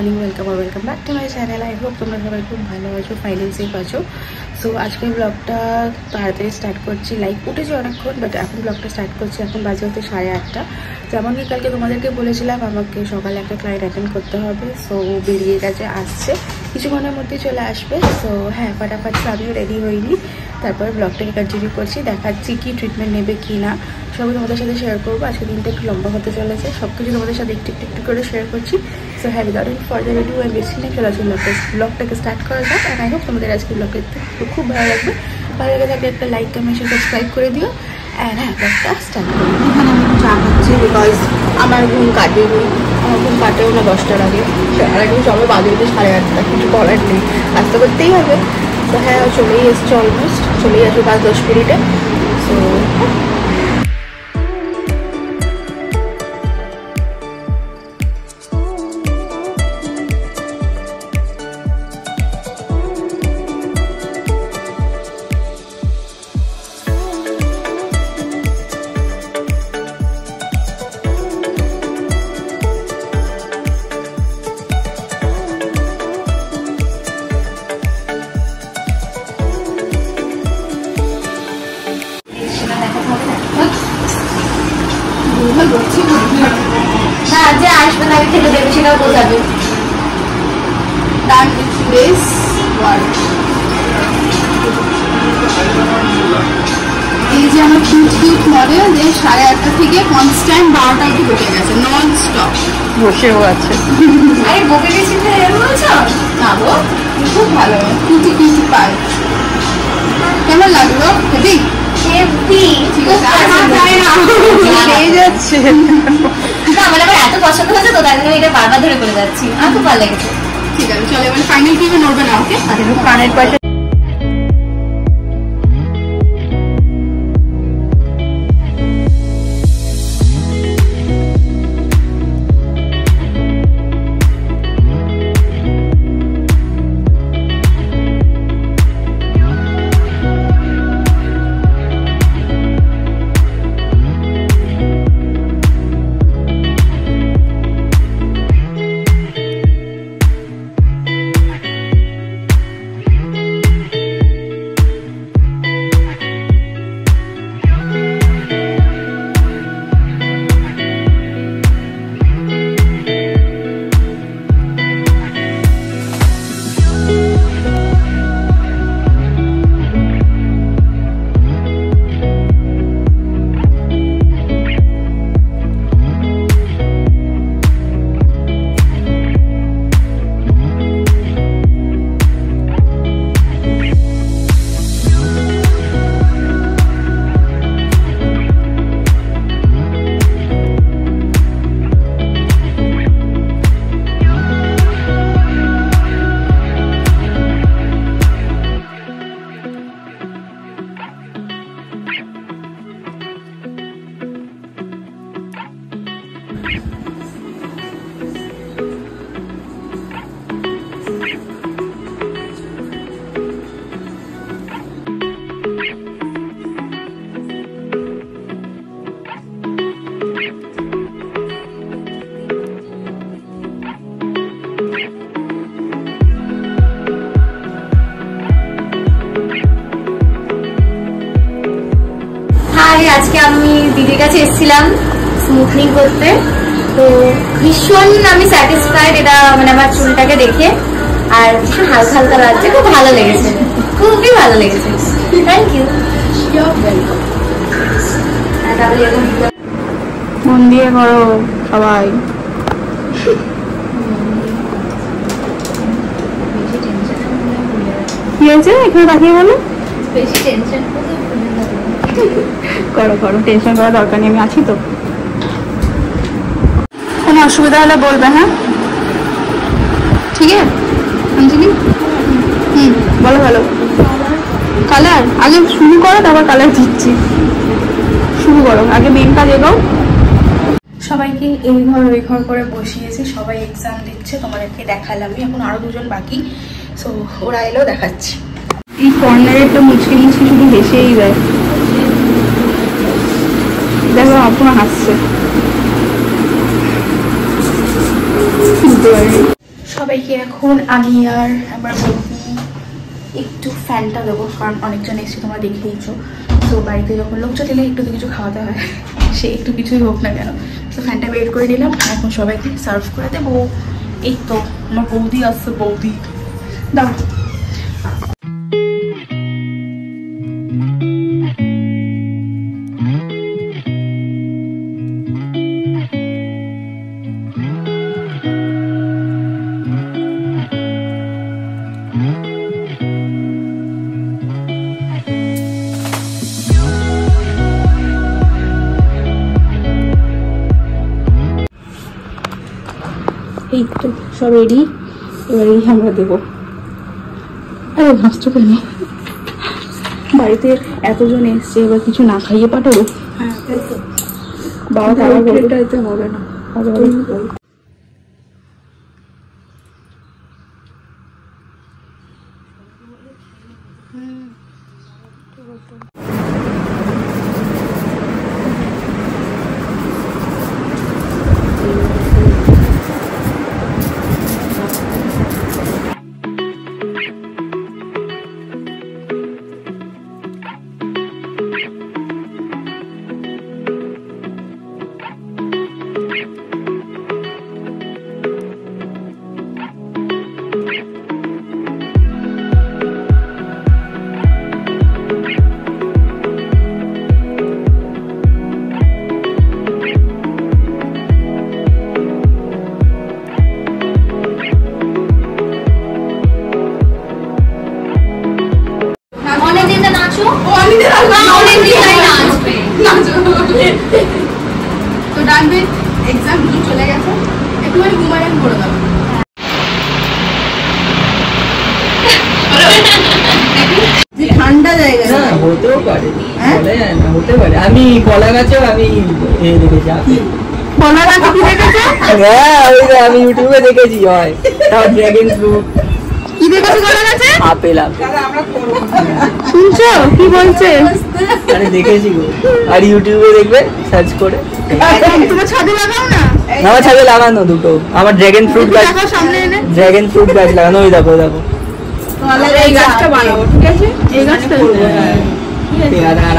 Morning, welcome back to my channel. I hope তোমরা সবাই খুব ভালো আছো, ফাইনালি সেফ আছো। সো আজকের ব্লগটা তাড়াতাড়ি স্টার্ট করছি, লাইক উঠেছি অনেকক্ষণ, বাট এখন ব্লগটা স্টার্ট করছি। এখন বাজে হতে 8:30। যেমন কি কালকে তোমাদেরকে বলেছিলাম আমাকে সকালে একটা ক্লায়েন্ট অ্যাটেন্ড করতে হবে। সো বেরিয়ে গেছে, আসছে কিছুক্ষণের মধ্যে চলে আসবে। সো হ্যাঁ, ফাটাফাট আমিও রেডি হইনি, তারপর ব্লগটাকে কন্টিনিউ করছি, দেখাচ্ছি কি ট্রিটমেন্ট নেবে কি না সবই তোমাদের সাথে শেয়ার করবো। আজকে দিনটা একটু লম্বা হতে চলেছে, সব কিছু তোমাদের সাথে একটু করে শেয়ার করছি। সো হ্যাঁ, উইদাউট এনি ফার্দার এডু আর বেশি নেই, চলে আসুন ব্লগটাকে স্টার্ট করা যাক। অ্যান্ড আই হোপ তোমাদের আজকে ব্লগটা খুব ভালো লাগবে। ভালো লাগে থাকলে একটা লাইক, কমেন্ট, সাবস্ক্রাইব করে দিও। অ্যান্ড হ্যাঁ, ব্লগটা স্টার্ট করবো। এখানে আমি চা খাচ্ছি বিকজ আমার ঘুম কাটেনি, আমার ঘুম কাটেও না 10টার আগে। আর এখন সবাই বাজে হচ্ছে 8:30, কিছু করার নেই, নাস্তা করতেই হবে। তো হ্যাঁ, চলেই এসছে, অলমোস্ট চলেই আসবে 5-10 মিনিটে। সো না, যে আসবে তাকে খেতে দেবে সেটাও বোঝাবে। এই যে আমার কিউট মডেল, যে 8:30 থেকে কনস্ট্যান্ট 12টা অবধি বসে গেছে, নন স্টপ বসেও আছে। আরে বকে গেছি বলছো না গো, খুব ভালো, কিউটি পাই। কেমন লাগলো? হেভি ঠিক আছে, যাচ্ছে না, আমার আবার এত পছন্দ হয়েছে তো, তাই জন্য এটা বারবার ধরে করে যাচ্ছি। আমার খুব ভালো লেগেছে। ঠিক আছে, চলো এবার ফাইনাল কিভাবে নড়বে না। ওকে, কানের পাশে আজকে আমি দিদির কাছে এসেছিলাম স্মুথনিং করতে, তো ভীষণ আমি স্যাটিসফাইড এটা, মানে আমার চুলটাকে দেখে। আর ভীষণ হালকা লাগছে, খুব ভালো লেগেছে, খুবই ভালো লেগেছে। Thank you. মন দিয়ে করো সবাই। কি হয়েছে এখানে তাকিয়ে বলো? বেশি টেনশন করো, টেনশন করার দরকার নেই, আমি আছি তো। কোনো অসুবিধা হলে বলবে। হ্যাঁ ঠিক আছে অঞ্জলি। বলো ভালো। কালার আগে শুরু করো, তারপর কালার দিচ্ছি। শুরু করো, আগে মেন কাজ এগো। সবাইকে এই ঘর ওই ঘর করে বসিয়েছি, সবাই এক্সাম দিচ্ছে, তোমাদেরকে দেখালাম। এখন আরো 2জন বাকি, সো ওরা এলেও দেখাচ্ছি। এই কর্নারেরটা মুচকি শুধু হেসেই যায়। দেখো পুরো হাসছে। সবাইকে এখন আমি আর আমার বৌদি একটু ফ্যানটা দেবো, কারণ অনেকজন এসছে তোমরা দেখেইছো। তো বাড়িতে যখন লোক চলে একটু তো কিছু খাওয়াতে হয়, সে একটু কিছুই হোক না কেন। তো ফ্যানটা বের করে দিলাম, এখন সবাইকে সার্ভ করে দেবো। এই তো আমার বৌদি আসছে, বৌদি দাও। এই তো সব রেডি, এবারে আমরা দেবো। আরে হাসতে পারি না, বাড়িতে এতজন এসছে, এবার কিছু না খাইয়ে পাঠাবো? বাবা এতে হবে না, তো ডাকবে। এক্সাম চলে গেছে, একটুখানি ঘুমায় করে দেবো। ঠান্ডা জায়গা হতেও পারে, হতে পারে। আমি কলা গাছেও আমি দেখেছি। কলা গাছ কি দেখেছো? হ্যাঁ আমি ইউটিউবে দেখেছি। হয় ড্রাগন ফ্রুট কি দেখেছো? কলা গাছে আপেল। শুনছো কি বলছে? আরে দেখেছি গো, আর ইউটিউবে দেখবে সার্চ করে। তোমার ছাদে লাগাও না? আমার ছাদে লাগানো দুটো। আমার ড্রাগন ফ্রুট গাছ, ড্রাগন ফ্রুট গাছ লাগানো। ওই দেখো দেখো, এই গাছটা বানাবো, ঠিক আছে? এই গাছটা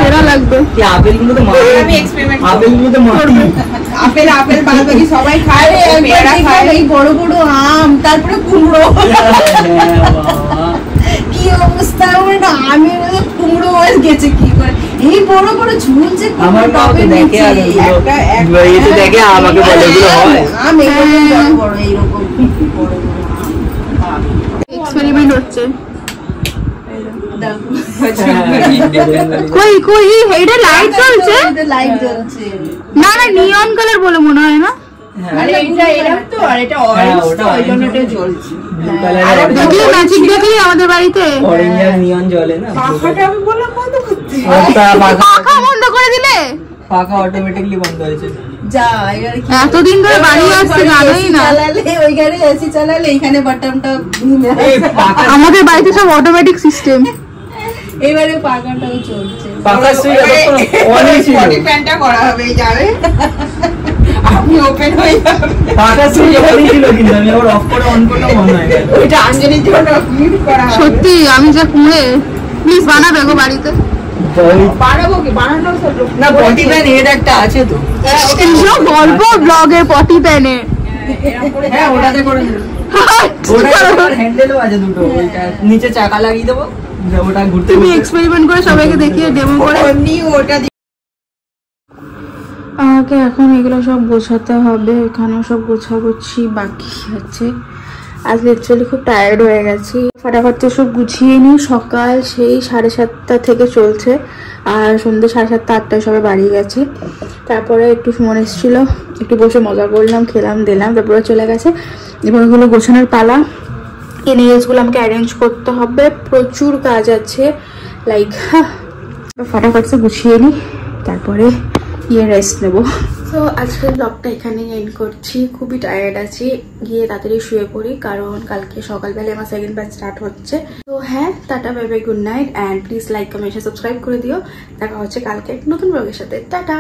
সেরা লাগবে। আপেলগুলো তো আপেলগুলো তো আপেল আপেল বাদবাকি সবাই খায়। এই বড় বড় আম, তারপরে কুমড়ো। কি অবস্থা! আমি কুমড়ো হয়ে গেছে কি করে, এই বড় বড় ঝুলছে। আমার দেখে দেখে আমাকে বলে এগুলো হয় আম, বড় এইরকম বড় বড় আম। এক্সপেরিমেন্ট হচ্ছে। কই কই এইটা লাইট জ্বলছে? লাইট জ্বলছে না, না নিয়ন কালার বলে মনে হয় না। আরে এটা এরকম তো, আর এটা অরেঞ্জ, তো ওই জন্য এটা জ্বলছে। আরে দেখি ম্যাজিক দেখি আমাদের বাড়িতে অরেঞ্জ আর নিয়ন জ্বলে না। পাখাটা আমি বললাম বন্ধ করতে, পাখা বন্ধ করে দিলে? পাখা অটোমেটিক্যালি বন্ধ হয়েছে। যা এতদিন ধরে বাড়ি আসছে জানোই না। ওই গাড়ি এসি চালালে এইখানে বাটনটা, আমাদের বাড়িতে সব অটোমেটিক সিস্টেম। এবারে পাখাটাও চলছে। পাখা সুইচ অন ছিল, বডি ফ্যানটা করা হবে যাবে, আপনি ওপেন হয়ে যাবে। পাখা সুইচ অন ছিল কিন্তু আমি আবার অফ করে অন করতে মনে হয় ওইটা আঞ্জলির জন্য মিট করা হবে। সত্যি আমি যা কুঁড়ে, প্লিজ বানাবে গো বাড়িতে। বানাবো কি, বানানো সব না। পটি প্যান এর একটা আছে তো, গল্প ব্লগের পটি প্যানে। হ্যাঁ ওটাতে করে দিন, ওটার হ্যান্ডেলও আছে দুটো, ওইটা নিচে চাকা লাগিয়ে দেবো। ওটা ঘুরতে তুমি এক্সপেরিমেন্ট করে সবাইকে দেখিয়ে ডেমো করে ওটা। আমাকে এখন এগুলো সব গোছাতে হবে, এখানেও সব গোছাগুছি বাকি আছে। আজ লিটারালি খুব টায়ার্ড হয়ে গেছি। ফাটাফাট সব গুছিয়ে নিই। সকাল সেই 7:30 থেকে চলছে, আর সন্ধ্যে 7:30 8টায় সবাই বাড়ি গেছে। তারপরে একটু ফোন এসেছিল, একটু বসে মজা করলাম, খেলাম দিলাম, তারপরে চলে গেছে। এবার ওগুলো গোছানোর পালা। এই নেলসগুলো আমাকে অ্যারেঞ্জ করতে হবে, প্রচুর কাজ আছে। লাইক ফাটাফাট গুছিয়ে নিই, তারপরে রেস্ট নেবো। তো আজকের ব্লগটা এখানেই এন্ড করছি। খুবই টায়ার্ড আছি, গিয়ে তাড়াতাড়ি শুয়ে পড়ি, কারণ কালকে সকালবেলা আমার সেকেন্ড ব্যাচ স্টার্ট হচ্ছে। তো হ্যাঁ, tata, bye bye, good night, and please like comment subscribe করে দিও। দেখা হচ্ছে কালকে নতুন ব্লগের সাথে। টাটা।